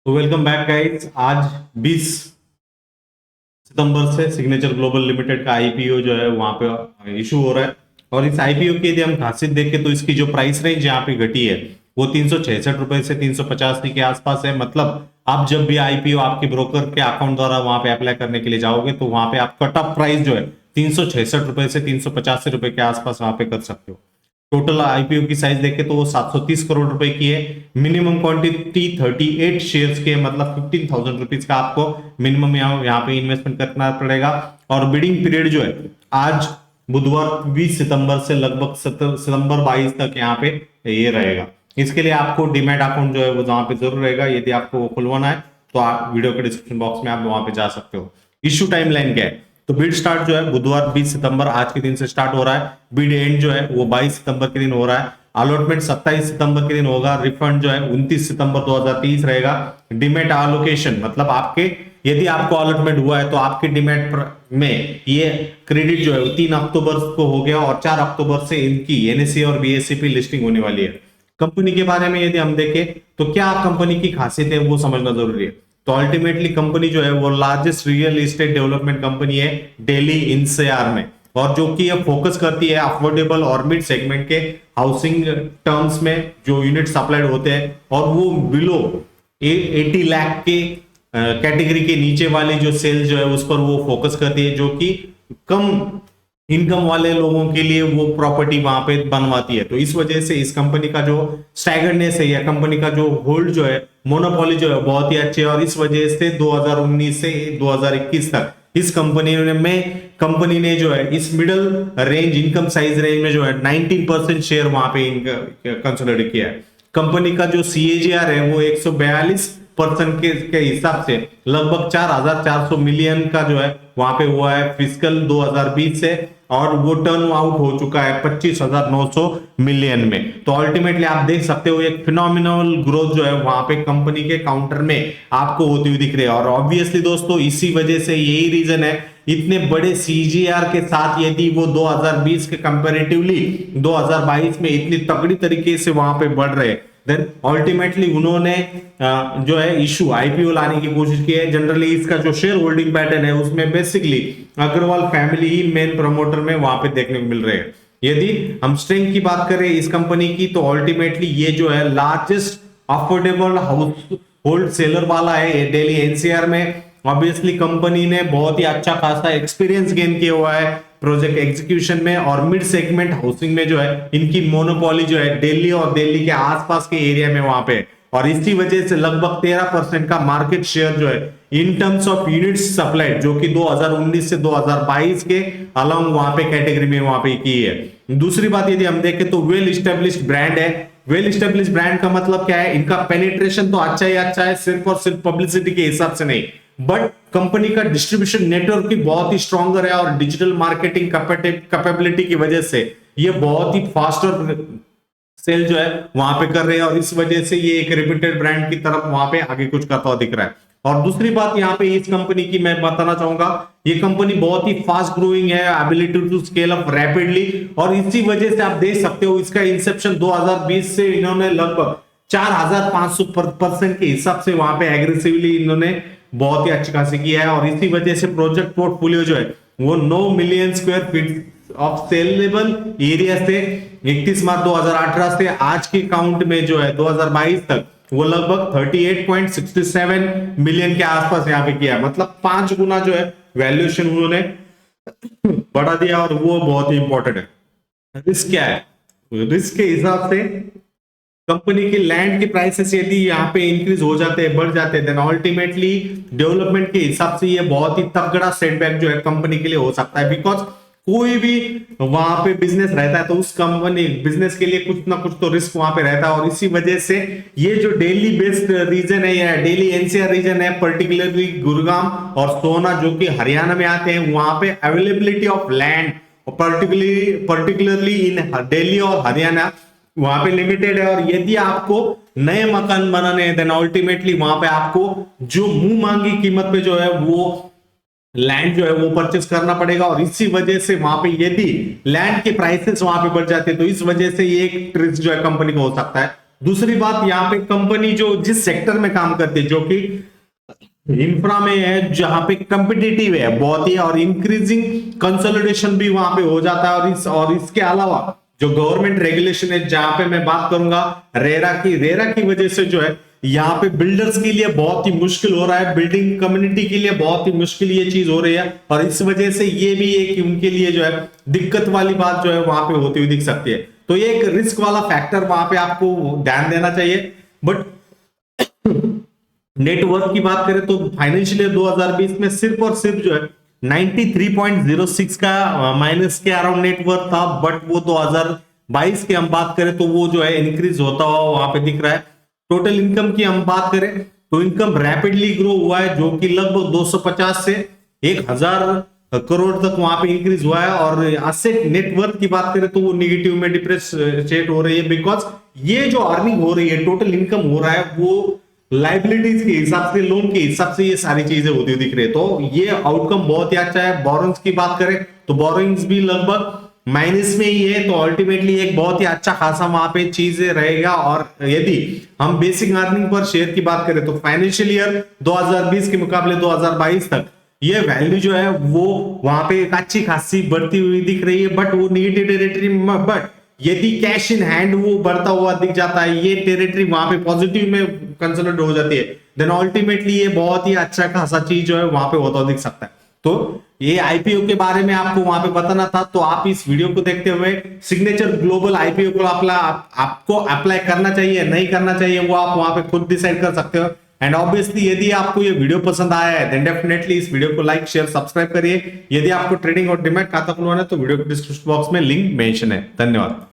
तो welcome back guys. आज 20 सितंबर से सिग्नेचर ग्लोबल लिमिटेड का आईपीओ जो है वहां पे इशू हो रहा है। और इस आईपीओ की यदि हम खासियत देखें तो इसकी जो प्राइस रेंज यहाँ पे घटी है वो 366 रुपए से 385 के आसपास है। मतलब आप जब भी आईपीओ आपके ब्रोकर के अकाउंट द्वारा वहां पे अप्लाई करने के लिए जाओगे तो वहां पे आप कट ऑफ प्राइस जो है 366 रुपए से 385 रुपए के आसपास वहां पे कर सकते हो। टोटल आईपीओ की साइज देखे तो वो 730 करोड़ रुपए की है। मिनिमम क्वांटिटी 38 शेयर्स के मतलब 15,000 रुपीज का आपको मिनिमम यहाँ पे इन्वेस्टमेंट करना पड़ेगा। और बिडिंग पीरियड जो है आज बुधवार 20 सितंबर से लगभग सितंबर 22 तक यहाँ पे ये रहेगा। इसके लिए आपको डीमैट अकाउंट जो है वो वहां पे जरूर रहेगा। यदि आपको वो खुलवाना है तो आप वीडियो के डिस्क्रिप्शन बॉक्स में आप वहां पे जा सकते हो। इश्यू टाइमलाइन क्या है? तो बिड स्टार्ट जो है बुधवार 20 सितंबर आज के दिन से स्टार्ट हो रहा है। बिड एंड जो है वो 22 सितंबर के दिन हो रहा है। अलॉटमेंट 27 सितंबर के दिन होगा। रिफंड जो है 29 सितंबर 2023 रहेगा। डिमेट एलोकेशन मतलब आपके यदि आपको अलॉटमेंट हुआ है तो आपके डिमेट में ये क्रेडिट जो है 3 अक्टूबर को हो गया और 4 अक्टूबर से इनकी एनएससी और बीएससी लिस्टिंग होने वाली है। कंपनी के बारे में यदि हम देखें तो क्या कंपनी की खासियत है वो समझना जरूरी है। तो अल्टीमेटली कंपनी जो है वो largest real estate development company है दिल्ली एनसीआर में, और जो कि ये फोकस करती है अफोर्डेबल और मिड सेगमेंट के हाउसिंग टर्म्स में जो यूनिट सप्लाइड होते हैं और वो बिलो 80 लाख के कैटेगरी के नीचे वाली जो सेल जो है उस पर वो फोकस करती है, जो कि कम इनकम वाले लोगों के लिए वो प्रॉपर्टी वहां पे बनवाती है। तो इस वजह से इस कंपनी का जो स्टैगर्डनेस है या कंपनी का जो होल्ड जो है मोनोपोली जो है बहुत ही अच्छे है। और इस वजह से 2019 से 2021 तक इस कंपनी ने जो है इस middle range income size range में जो है 19% शेयर वहां पे कंसिडर किया है। कंपनी का जो सीएजीआर है वो 142% के हिसाब से लगभग 4,400 मिलियन का जो है वहां पे हुआ है फिजिकल 2020 से, और वो टर्न आउट हो चुका है 25,900 मिलियन में। तो अल्टीमेटली आप देख सकते हो एक फिनोमिनल ग्रोथ जो है वहां पे कंपनी के काउंटर में आपको होती हुई दिख रही है। और ऑब्वियसली दोस्तों इसी वजह से यही रीजन है इतने बड़े सीजीआर के साथ यदि वो 2020 के कंपैरेटिवली 2022 में इतनी तगड़ी तरीके से वहां पे बढ़ रहे, देन अल्टीमेटली उन्होंने जो है इशू आईपीओ लाने की कोशिश की है। जनरली इसका जो शेयर होल्डिंग पैटर्न है उसमें बेसिकली अग्रवाल फैमिली ही मेन प्रमोटर में वहां पे देखने को मिल रहे हैं। यदि हम स्ट्रेंथ की बात करें इस कंपनी की तो अल्टीमेटली ये जो है largest affordable house hold seller वाला है दिल्ली एनसीआर में। ऑब्वियसली कंपनी ने बहुत ही अच्छा खासा एक्सपीरियंस गेन किया हुआ है प्रोजेक्ट एग्जीक्यूशन में, और मिड सेगमेंट हाउसिंग में जो है इनकी मोनोपोली जो है दिल्ली और दिल्ली के आसपास के एरिया में वहां पे, और इसी वजह से लगभग 13% का मार्केट शेयर जो है in terms of units supplied जो कि 2019 से 2022 के अलॉन्ग वहां पे कैटेगरी में वहां पे की है। दूसरी बात यदि हम देखें तो वेल स्टेब्लिश्ड ब्रांड है। वेल स्टेब्लिश्ड ब्रांड का मतलब क्या है? इनका पेनिट्रेशन तो अच्छा ही अच्छा है, सिर्फ और सिर्फ पब्लिसिटी के हिसाब से नहीं, बट कंपनी का डिस्ट्रीब्यूशन नेटवर्क भी बहुत ही स्ट्रॉन्गर है और डिजिटल मार्केटिंग कैपेबिलिटी की वजह से ये बहुत ही फास्टर सेल जो है वहां पे कर रहे हैं, और इस वजह से ये एक रिपीटेड ब्रांड की तरफ वहां पे आगे कुछ करता हुआ दिख रहा है। और दूसरी बात यहाँ पे इस कंपनी की मैं बताना चाहूंगा, ये कंपनी बहुत ही फास्ट ग्रोइंग है, ability to scale up rapidly, और इसी वजह से आप देख सकते हो इसका इंसेप्शन 2020 से इन्होंने लगभग 4,500% के हिसाब से वहां पे एग्रेसिवली इन्होंने बहुत ही अच्छी खासी किया है। और इसी वजह से प्रोजेक्ट पोर्टफोलियो जो है वो 9 million square feet of saleable area से 31 मार्च 2018 से आज के काउंट में जो है 2022 तक वो लगभग 38.67 मिलियन के आसपास यहाँ पे किया है। मतलब 5 गुना जो है वैल्यूएशन उन्होंने बढ़ा दिया, और वो बहुत ही इंपॉर्टेंट है। रिस्क क्या है? रिस्क के हिसाब से कंपनी की लैंड की प्राइसेस यदि यहाँ पे इंक्रीज हो जाते हैं, बढ़ जाते हैं, देन अल्टीमेटली डेवलपमेंट के हिसाब से ये बहुत ही तगड़ा सेटबैक जो है कंपनी के लिए हो सकता है। बिकॉज कोई भी वहां पे बिजनेस रहता है तो उस कंपनी बिजनेस के लिए कुछ ना कुछ तो रिस्क वहां पे रहता है, और इसी वजह से ये जो दिल्ली बेस्ड रीजन है या दिल्ली एनसीआर रीजन है, पर्टिकुलरली गुरुग्राम और सोना जो कि हरियाणा में आते हैं, वहां पे availability of land particularly in Delhi और हरियाणा वहां पे लिमिटेड है। और यदि आपको नए मकान बनाने हैं देन अल्टीमेटली वहां पे आपको जो मुंह मांगी कीमत पे जो है वो लैंड जो है वो परचेस करना पड़ेगा, और इसी वजह से वहां पे यदि लैंड के प्राइसेस वहां पे बढ़ जाते हैं तो इस वजह से ये एक रिस्क जो है कंपनी को हो सकता है। दूसरी बात, यहाँ पे कंपनी जो जिस सेक्टर में काम करती है, जो कि इंफ्रा में है, जहां पे कम्पिटिटिव है बहुत ही, और इंक्रीजिंग कंसोलिडेशन भी वहां पे हो जाता है। और इसके अलावा जो गवर्नमेंट रेगुलेशन है, जहां पे मैं बात करूंगा रेरा की वजह से जो है यहाँ पे बिल्डर्स के लिए बहुत ही मुश्किल हो रहा है, बिल्डिंग कम्युनिटी के लिए बहुत ही मुश्किल ये चीज हो रही है। और इस वजह से ये भी है कि उनके लिए जो है दिक्कत वाली बात जो है वहां पे होती हुई दिख सकती है। तो ये एक रिस्क वाला फैक्टर वहां पे आपको ध्यान देना चाहिए। बट नेटवर्क की बात करें तो फाइनेंशियल ईयर 2020 में सिर्फ और सिर्फ जो है 93.06 का माइनस के अराउंड नेटवर्क था। बट वो 2022 की हम बात करें तो वो जो है इंक्रीज होता हुआ वहां पे दिख रहा है। टोटल इनकम की हम बात करें तो इनकम रैपिडली ग्रो हुआ है, जो कि लगभग 250 से 1000 करोड़ तक वहां पे इंक्रीज हुआ है। और एसेट नेटवर्थ की बात करें तो वो निगेटिव में डिप्रेस स्टेट हो रही है, बिकॉज ये जो अर्निंग हो रही है, टोटल इनकम हो रहा है, वो लाइबिलिटीज के हिसाब से, लोन के हिसाब से ये सारी चीजें होती हुई दिख रही है। तो ये आउटकम बहुत ही अच्छा है। बोरोइंग्स की बात करें तो बोरोइंग्स भी लगभग माइनस में ही है, तो अल्टीमेटली एक बहुत ही अच्छा खासा वहां पे चीजें रहेगा। और यदि हम बेसिक अर्निंग पर शेयर की बात करें तो फाइनेंशियल ईयर 2020 के मुकाबले 2022 तक ये वैल्यू जो है वो वहां पे एक अच्छी खासी बढ़ती हुई दिख रही है। बट वो निगेटिव टेरिटरी में, बट यदि कैश इन हैंड वो बढ़ता हुआ दिख जाता है, ये टेरिटरी वहां पे पॉजिटिव में कंसिडर हो जाती है, देन अल्टीमेटली ये बहुत ही अच्छा खासा चीज जो है वहां पे होता दिख सकता है। तो ये आईपीओ के बारे में आपको वहां पे बताना था। तो आप इस वीडियो को देखते हुए सिग्नेचर ग्लोबल आईपीओ को आपको अप्लाई करना चाहिए नहीं करना चाहिए, वो आप वहां पे खुद डिसाइड कर सकते हो। एंड ऑब्वियसली यदि आपको ये वीडियो पसंद आया है देन डेफिनेटली इस वीडियो को लाइक शेयर सब्सक्राइब करिए। यदि आपको ट्रेडिंग और डिमैट खाता खुलवाना है तो वीडियो के डिस्क्रिप्शन बॉक्स में लिंक मेंशन है। धन्यवाद।